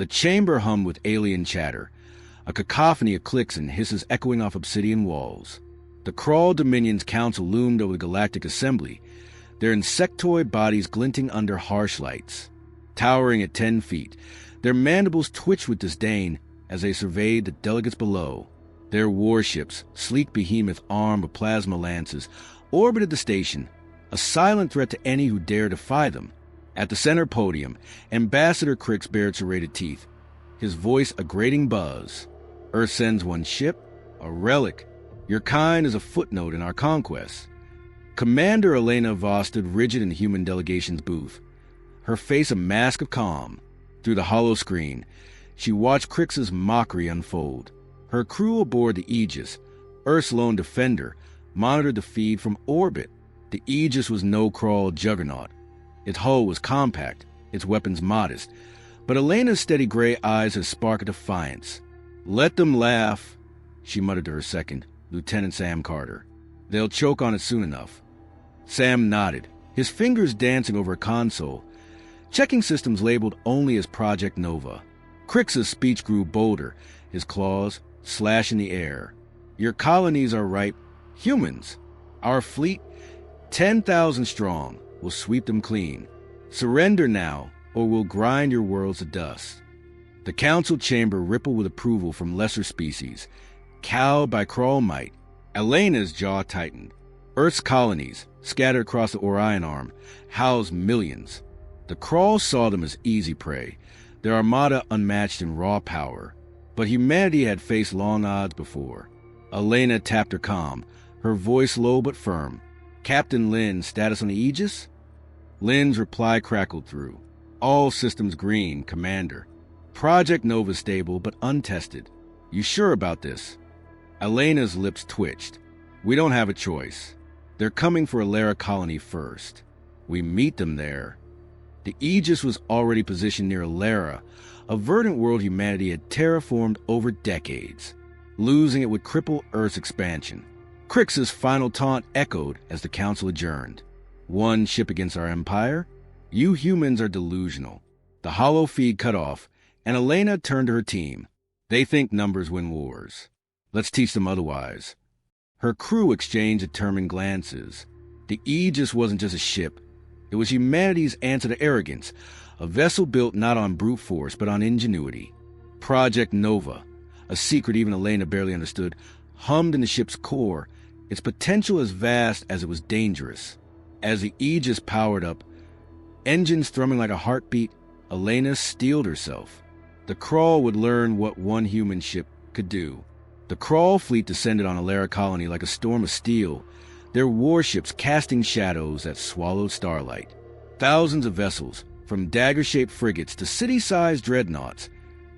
The chamber hummed with alien chatter, a cacophony of clicks and hisses echoing off obsidian walls. The Crawl Dominion's council loomed over the Galactic Assembly, their insectoid bodies glinting under harsh lights. Towering at 10 feet, their mandibles twitched with disdain as they surveyed the delegates below. Their warships, sleek behemoth armed with plasma lances, orbited the station, a silent threat to any who dared defy them. At the center podium, Ambassador Crix bared serrated teeth, his voice a grating buzz. Earth sends one ship, a relic. Your kind is a footnote in our conquest. Commander Elena Voss stood rigid in the human delegation's booth, her face a mask of calm. Through the hollow screen, she watched Crix's mockery unfold. Her crew aboard the Aegis, Earth's lone defender, monitored the feed from orbit. The Aegis was no crawl juggernaut. Its hull was compact, its weapons modest, but Elena's steady gray eyes had a spark of defiance. "Let them laugh," she muttered to her second, Lieutenant Sam Carter. "They'll choke on it soon enough." Sam nodded, his fingers dancing over a console, checking systems labeled only as Project Nova. Crix's speech grew bolder, his claws slashing the air. "Your colonies are ripe. Humans. Our fleet, 10,000 strong, will sweep them clean. Surrender now, or we'll grind your worlds to dust." The council chamber rippled with approval from lesser species. Cowed by crawl might, Elena's jaw tightened. Earth's colonies, scattered across the Orion Arm, housed millions. The Crawls saw them as easy prey, their armada unmatched in raw power. But humanity had faced long odds before. Elena tapped her comm, her voice low but firm. "Captain Lin, status on the Aegis?" Lin's reply crackled through. "All systems green, Commander. Project Nova stable but untested. You sure about this?" Elena's lips twitched. "We don't have a choice. They're coming for Alara colony first. We meet them there." The Aegis was already positioned near Alara, a verdant world humanity had terraformed over decades. Losing it would cripple Earth's expansion. Crix's final taunt echoed as the council adjourned. "One ship against our empire? You humans are delusional." The hollow feed cut off, and Elena turned to her team. "They think numbers win wars. Let's teach them otherwise." Her crew exchanged determined glances. The Aegis wasn't just a ship. It was humanity's answer to arrogance, a vessel built not on brute force but on ingenuity. Project Nova, a secret even Elena barely understood, hummed in the ship's core, its potential as vast as it was dangerous. As the Aegis powered up, engines thrumming like a heartbeat, Elena steeled herself. The Crawl would learn what one human ship could do. The Crawl fleet descended on Alara colony like a storm of steel, their warships casting shadows that swallowed starlight. Thousands of vessels, from dagger-shaped frigates to city-sized dreadnoughts,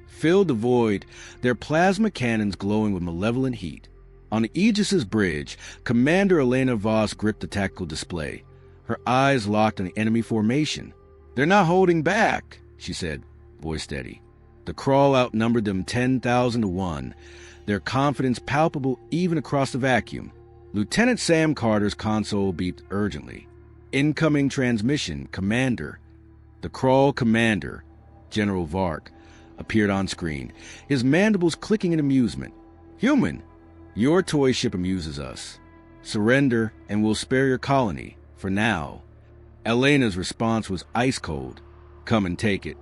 filled the void, their plasma cannons glowing with malevolent heat. On the Aegis's bridge, Commander Elena Voss gripped the tactical display, her eyes locked on the enemy formation. "They're not holding back," she said, voice steady. The Crawl outnumbered them 10,000 to 1, their confidence palpable even across the vacuum. Lieutenant Sam Carter's console beeped urgently. "Incoming transmission, Commander." The Crawl commander, General Vark, appeared on screen, his mandibles clicking in amusement. "Human, your toy ship amuses us. Surrender, and we'll spare your colony, for now." Elena's response was ice cold. "Come and take it."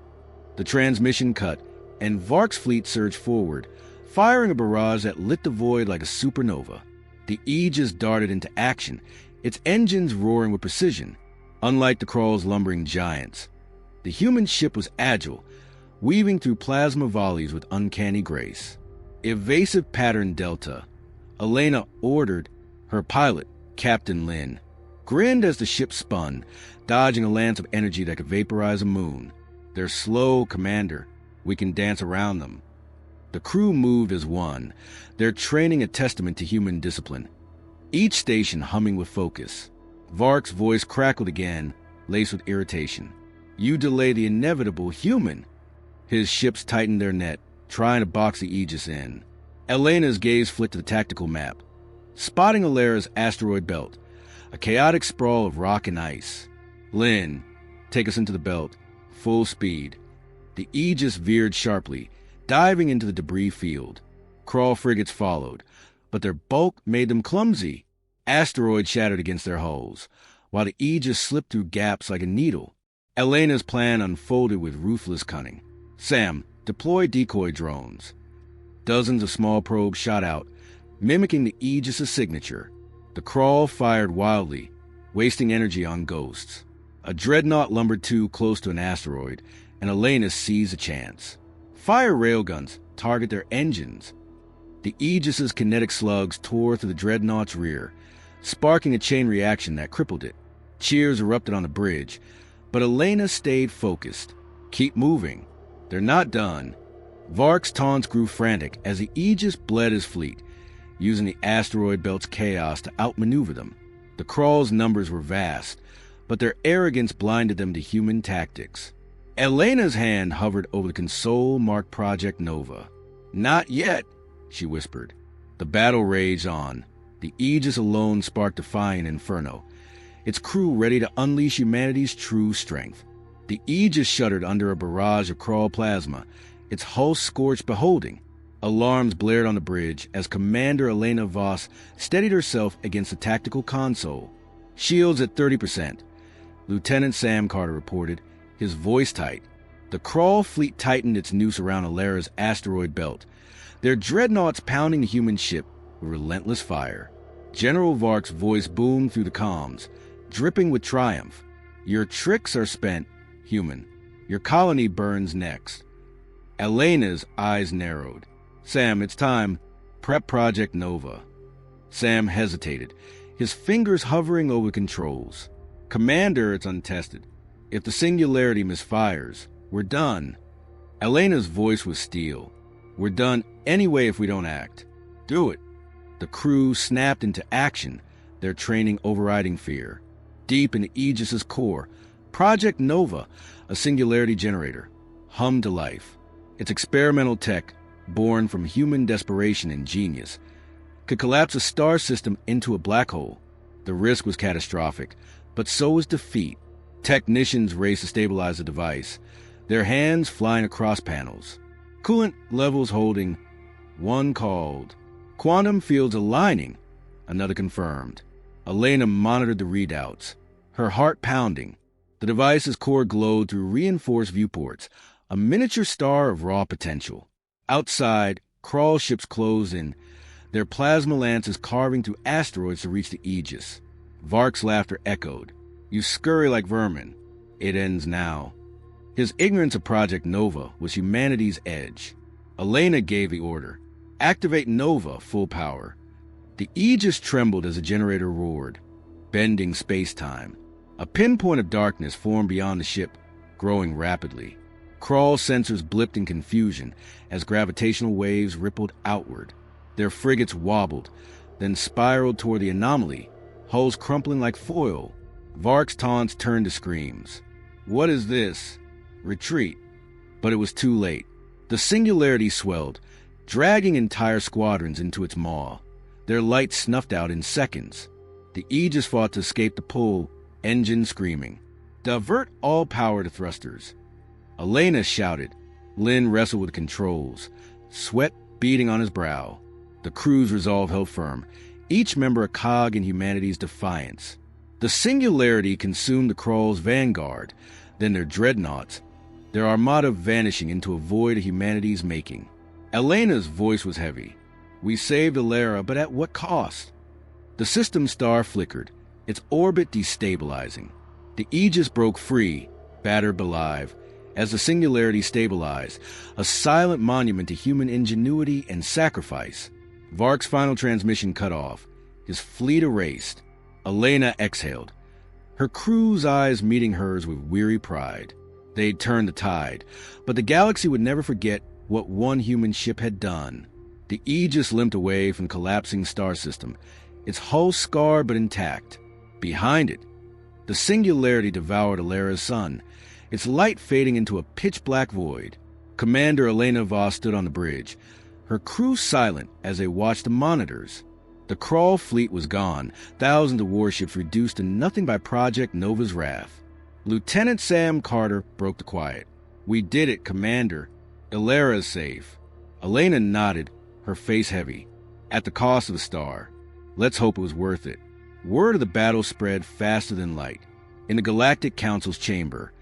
The transmission cut, and Vark's fleet surged forward, firing a barrage that lit the void like a supernova. The Aegis darted into action, its engines roaring with precision. Unlike the Crawl's lumbering giants, the human ship was agile, weaving through plasma volleys with uncanny grace. Evasive pattern delta, Elena ordered. Her pilot, Captain Lin, grinned as the ship spun, dodging a lance of energy that could vaporize a moon. "They're slow, Commander. We can dance around them." The crew moved as one, their training a testament to human discipline. Each station humming with focus. Vark's voice crackled again, laced with irritation. "You delay the inevitable, human." His ships tightened their net, trying to box the Aegis in. Elena's gaze flicked to the tactical map, spotting Alara's asteroid belt, a chaotic sprawl of rock and ice. "Lin, take us into the belt. Full speed." The Aegis veered sharply, diving into the debris field. Crawl frigates followed, but their bulk made them clumsy. Asteroids shattered against their hulls, while the Aegis slipped through gaps like a needle. Elena's plan unfolded with ruthless cunning. Sam, deploy decoy drones. Dozens of small probes shot out, mimicking the Aegis' signature. The Crawl fired wildly, wasting energy on ghosts. A dreadnought lumbered too close to an asteroid, and Elena seized a chance. Fire railguns target their engines. The Aegis' kinetic slugs tore through the dreadnought's rear, sparking a chain reaction that crippled it. Cheers erupted on the bridge, but Elena stayed focused. Keep moving. They're not done. Vark's taunts grew frantic as the Aegis bled his fleet, using the asteroid belt's chaos to outmaneuver them. The Crawl's numbers were vast, but their arrogance blinded them to human tactics. Elena's hand hovered over the console marked Project Nova. Not yet, she whispered. The battle raged on. The Aegis alone sparked a defiant inferno, its crew ready to unleash humanity's true strength. The Aegis shuddered under a barrage of Crawl plasma, its hull scorched beholding. Alarms blared on the bridge as Commander Elena Voss steadied herself against the tactical console. Shields at 30%. Lieutenant Sam Carter reported, his voice tight. The Crawl fleet tightened its noose around Alera's asteroid belt, their dreadnoughts pounding the human ship with relentless fire. General Vark's voice boomed through the comms, dripping with triumph. Your tricks are spent, human. Your colony burns next. Elena's eyes narrowed. Sam, it's time. Prep Project Nova. Sam hesitated, his fingers hovering over controls. Commander, it's untested. If the singularity misfires, we're done. Elena's voice was steel. We're done anyway if we don't act. Do it. The crew snapped into action, their training overriding fear. Deep in the Aegis' core, Project Nova, a singularity generator, hummed to life. Its experimental tech, born from human desperation and genius, could collapse a star system into a black hole. The risk was catastrophic, but so was defeat. Technicians raced to stabilize the device, their hands flying across panels. Coolant levels holding. One called. Quantum fields aligning. Another confirmed. Elena monitored the readouts, her heart pounding. The device's core glowed through reinforced viewports, a miniature star of raw potential. Outside, Crawl ships closed in, their plasma lances carving through asteroids to reach the Aegis. Vark's laughter echoed. You scurry like vermin. It ends now. His ignorance of Project Nova was humanity's edge. Elena gave the order. Activate Nova full power. The Aegis trembled as the generator roared, bending space-time. A pinpoint of darkness formed beyond the ship, growing rapidly. Crawl sensors blipped in confusion as gravitational waves rippled outward. Their frigates wobbled, then spiraled toward the anomaly, hulls crumpling like foil. Vark's taunts turned to screams. What is this? Retreat. But it was too late. The singularity swelled, dragging entire squadrons into its maw. Their light snuffed out in seconds. The Aegis fought to escape the pull, engine screaming. Divert all power to thrusters. Elena shouted. Lynn wrestled with controls, sweat beading on his brow. The crew's resolve held firm, each member a cog in humanity's defiance. The singularity consumed the Crawl's vanguard, then their dreadnoughts, their armada vanishing into a void of humanity's making. Elena's voice was heavy. We saved Alera, but at what cost? The system star flickered, its orbit destabilizing. The Aegis broke free, battered but alive, as the singularity stabilized, a silent monument to human ingenuity and sacrifice. Vark's final transmission cut off, his fleet erased. Elena exhaled, her crew's eyes meeting hers with weary pride. They'd turned the tide, but the galaxy would never forget what one human ship had done. The Aegis limped away from the collapsing star system, its hull scarred but intact. Behind it, the singularity devoured Alera's sun, its light fading into a pitch-black void. Commander Elena Voss stood on the bridge, her crew silent as they watched the monitors. The Crawl fleet was gone, thousands of warships reduced to nothing by Project Nova's wrath. Lieutenant Sam Carter broke the quiet. "We did it, Commander. Ilera is safe." Elena nodded, her face heavy. "At the cost of a star. Let's hope it was worth it." Word of the battle spread faster than light. In the Galactic Council's chamber,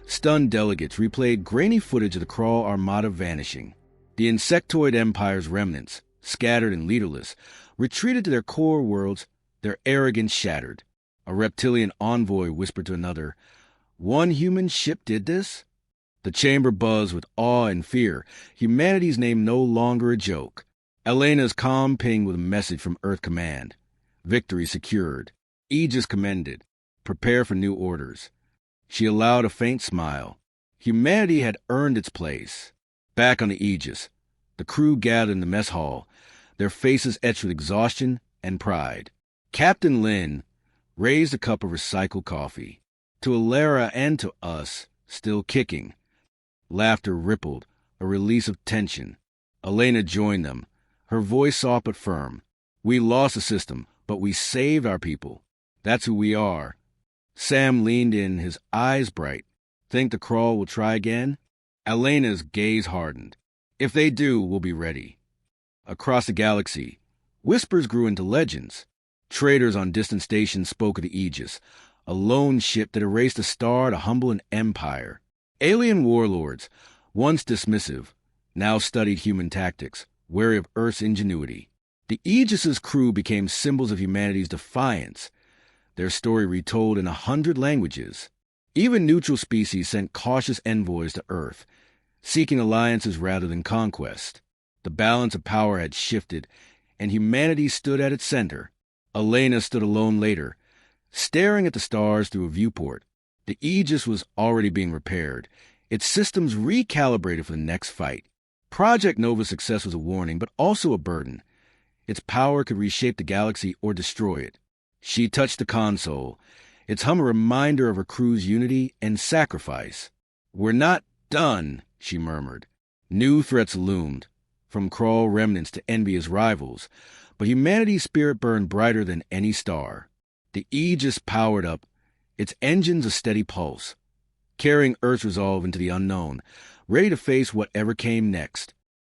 stunned delegates replayed grainy footage of the Crawl Armada vanishing. The Insectoid Empire's remnants, scattered and leaderless, retreated to their core worlds, their arrogance shattered. A reptilian envoy whispered to another, "One human ship did this?" The chamber buzzed with awe and fear. Humanity's name no longer a joke. Elena's calm pinged with a message from Earth Command. Victory secured. Aegis commended. Prepare for new orders. She allowed a faint smile. Humanity had earned its place. Back on the Aegis, the crew gathered in the mess hall, their faces etched with exhaustion and pride. Captain Lin raised a cup of recycled coffee. To Ilera and to us, still kicking. Laughter rippled, a release of tension. Elena joined them, her voice soft but firm. "We lost the system, but we saved our people. That's who we are." Sam leaned in, his eyes bright. "Think the Crawl will try again?" Elena's gaze hardened. "If they do, we'll be ready." Across the galaxy, whispers grew into legends. Traders on distant stations spoke of the Aegis, a lone ship that erased a star to humble an empire. Alien warlords, once dismissive, now studied human tactics, wary of Earth's ingenuity. The Aegis's crew became symbols of humanity's defiance, their story retold in 100 languages. Even neutral species sent cautious envoys to Earth, seeking alliances rather than conquest. The balance of power had shifted, and humanity stood at its center. Elena stood alone later, staring at the stars through a viewport. The Aegis was already being repaired, its systems recalibrated for the next fight. Project Nova's success was a warning, but also a burden. Its power could reshape the galaxy or destroy it. She touched the console, its hum a reminder of her crew's unity and sacrifice. "We're not done," she murmured. New threats loomed, from Crawl remnants to envious rivals, but humanity's spirit burned brighter than any star. The Aegis powered up, its engines a steady pulse, carrying Earth's resolve into the unknown, ready to face whatever came next.